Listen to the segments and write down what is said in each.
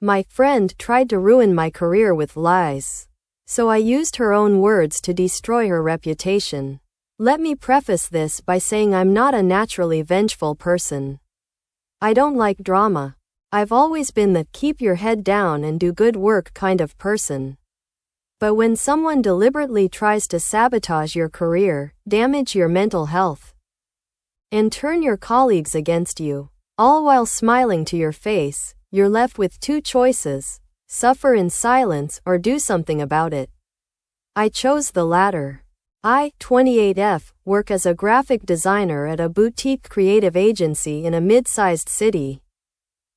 My friend tried to ruin my career with lies. So I used her own words to destroy her reputation. Let me preface this by saying I'm not a naturally vengeful person. I don't like drama. I've always been the keep your head down and do good work kind of person. But when someone deliberately tries to sabotage your career, damage your mental health, and turn your colleagues against you, all while smiling to your face, you're left with two choices: suffer in silence or do something about it. I chose the latter. I, 28F, work as a graphic designer at a boutique creative agency in a mid-sized city.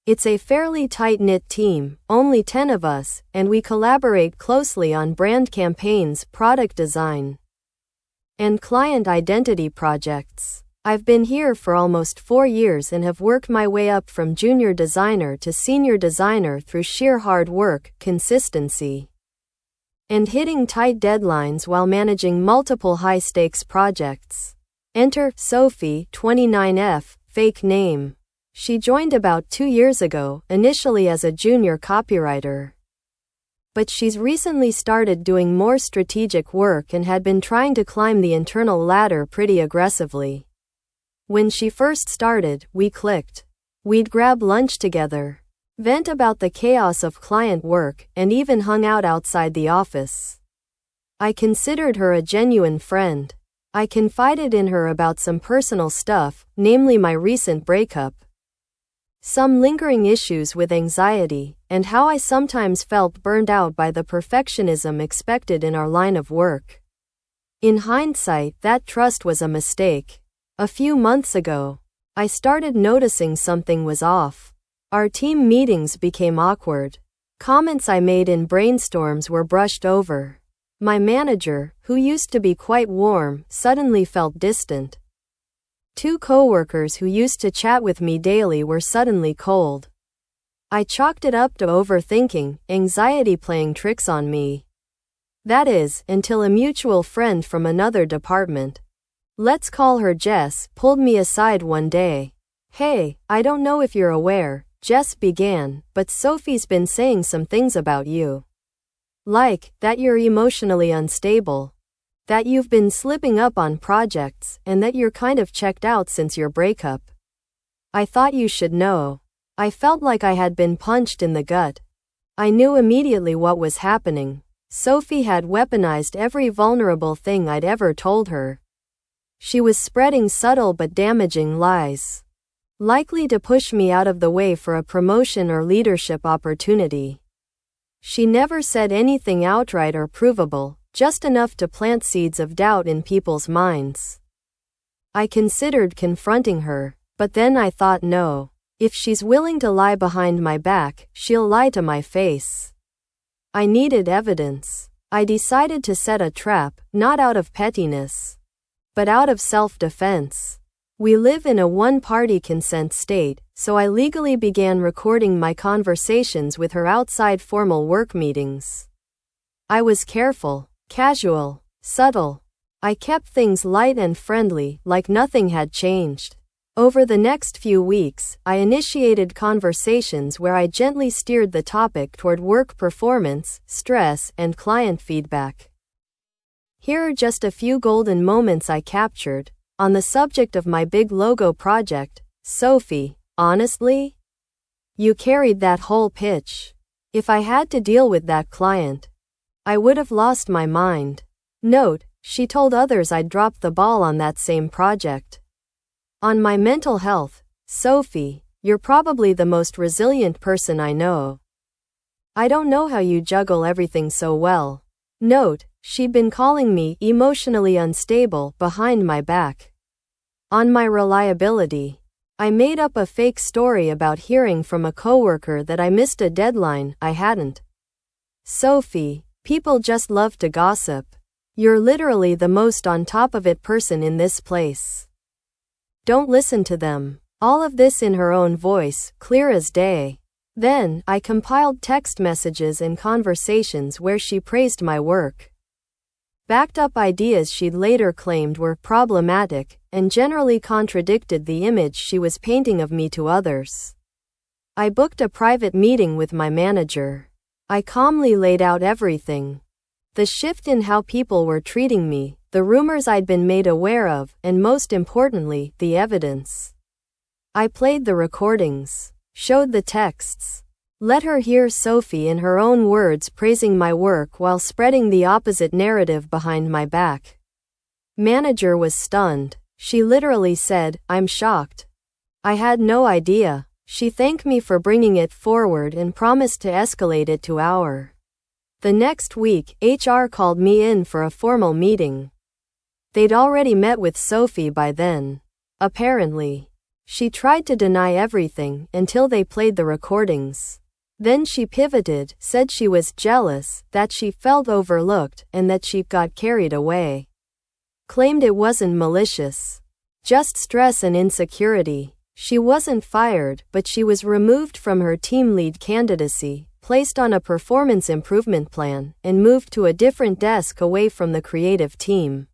It's a fairly tight-knit team, only 10 of us, and we collaborate closely on brand campaigns, product design, and client identity projects. I've been here for almost 4 years and have worked my way up from junior designer to senior designer through sheer hard work, consistency, and hitting tight deadlines while managing multiple high-stakes projects. Enter Sophie, 29F, fake name. She joined about 2 years ago, initially as a junior copywriter. But she's recently started doing more strategic work and had been trying to climb the internal ladder pretty aggressively. When she first started, we clicked. We'd grab lunch together, vent about the chaos of client work, and even hung out outside the office. I considered her a genuine friend. I confided in her about some personal stuff, namely my recent breakup, some lingering issues with anxiety, and how I sometimes felt burned out by the perfectionism expected in our line of work. In hindsight, that trust was a mistake. A few months ago, I started noticing something was off. Our team meetings became awkward. Comments I made in brainstorms were brushed over. My manager, who used to be quite warm, suddenly felt distant. 2 coworkers who used to chat with me daily were suddenly cold. I chalked it up to overthinking, anxiety playing tricks on me. That is, until a mutual friend from another department, let's call her Jess, pulled me aside one day. "Hey, I don't know if you're aware," Jess began, "but Sophie's been saying some things about you. Like, that you're emotionally unstable, that you've been slipping up on projects, and that you're kind of checked out since your breakup. I thought you should know." I felt like I had been punched in the gut. I knew immediately what was happening. Sophie had weaponized every vulnerable thing I'd ever told her. She was spreading subtle but damaging lies, likely to push me out of the way for a promotion or leadership opportunity. She never said anything outright or provable, just enough to plant seeds of doubt in people's minds. I considered confronting her, but then I thought, no. If she's willing to lie behind my back, she'll lie to my face. I needed evidence. I decided to set a trap, not out of pettiness, but out of self-defense. We live in a one-party consent state, so I legally began recording my conversations with her outside formal work meetings. I was careful, casual, subtle. I kept things light and friendly, like nothing had changed. Over the next few weeks, I initiated conversations where I gently steered the topic toward work performance, stress, and client feedback. Here are just a few golden moments I captured. On the subject of my big logo project: "Sophie, honestly? You carried that whole pitch. If I had to deal with that client, I would have lost my mind." Note, she told others I'd dropped the ball on that same project. On my mental health: "Sophie, you're probably the most resilient person I know. I don't know how you juggle everything so well." Note, she'd been calling me emotionally unstable behind my back. On my reliability: I made up a fake story about hearing from a coworker that I missed a deadline I hadn't. "Sophie, people just love to gossip. You're literally the most on top of it person in this place. Don't listen to them." All of this in her own voice, clear as day. Then, I compiled text messages and conversations where she praised my work, backed up ideas she'd later claimed were problematic, and generally contradicted the image she was painting of me to others. I booked a private meeting with my manager. I calmly laid out everything. The shift in how people were treating me, the rumors I'd been made aware of, and most importantly, the evidence. I played the recordings, showed the texts. Let her hear Sophie in her own words praising my work while spreading the opposite narrative behind my back. Manager was stunned. She literally said, "I'm shocked. I had no idea." She thanked me for bringing it forward and promised to escalate it to our. The next week, HR called me in for a formal meeting. They'd already met with Sophie by then. Apparently. She tried to deny everything until they played the recordings. Then she pivoted, said she was jealous, that she felt overlooked, and that she got carried away. Claimed it wasn't malicious. Just stress and insecurity. She wasn't fired, but she was removed from her team lead candidacy, placed on a performance improvement plan, and moved to a different desk away from the creative team.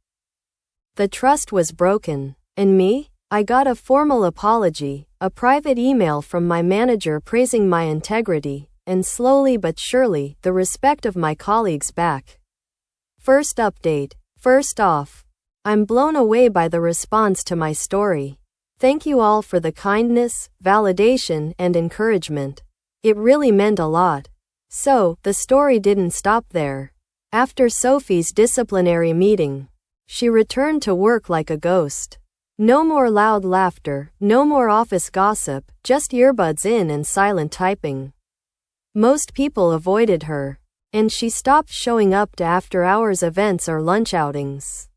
The trust was broken. And me? I got a formal apology, a private email from my manager praising my integrity, and slowly but surely, the respect of my colleagues back. First update. First off, I'm blown away by the response to my story. Thank you all for the kindness, validation, and encouragement. It really meant a lot. So, the story didn't stop there. After Sophie's disciplinary meeting, she returned to work like a ghost. No more loud laughter, no more office gossip, just earbuds in and silent typing. Most people avoided her, and she stopped showing up to after-hours events or lunch outings.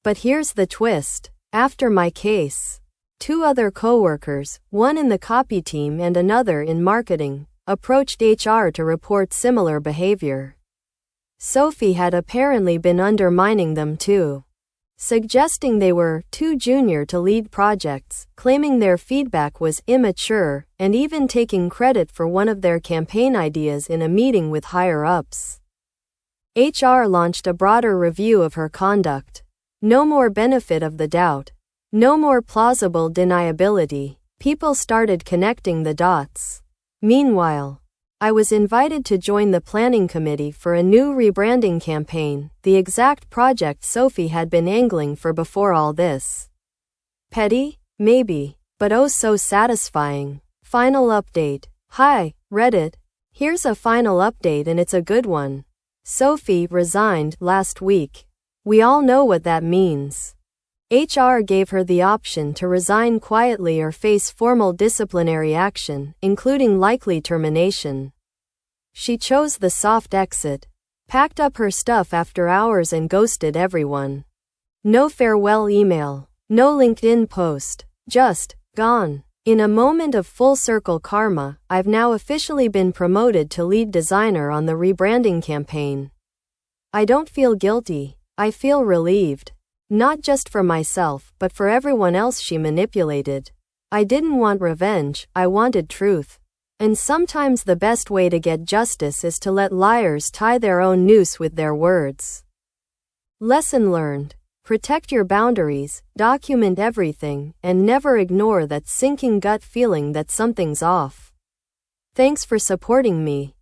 But here's the twist. After my case, 2 other coworkers, one in the copy team and another in marketing, approached HR to report similar behavior. Sophie had apparently been undermining them too, suggesting they were too junior to lead projects, claiming their feedback was immature, and even taking credit for one of their campaign ideas in a meeting with higher-ups. HR launched a broader review of her conduct. No more benefit of the doubt. No more plausible deniability. People started connecting the dots. Meanwhile, I was invited to join the planning committee for a new rebranding campaign, the exact project Sophie had been angling for before all this. Petty? Maybe. But oh so satisfying. Final update. Hi, Reddit. Here's a final update and it's a good one. Sophie resigned last week. We all know what that means. HR gave her the option to resign quietly or face formal disciplinary action, including likely termination. She chose the soft exit, packed up her stuff after hours and ghosted everyone. No farewell email, no LinkedIn post, just gone. In a moment of full circle karma, I've now officially been promoted to lead designer on the rebranding campaign. I don't feel guilty, I feel relieved. Not just for myself, but for everyone else she manipulated. I didn't want revenge, I wanted truth. And sometimes the best way to get justice is to let liars tie their own noose with their words. Lesson learned. Protect your boundaries, document everything, and never ignore that sinking gut feeling that something's off. Thanks for supporting me.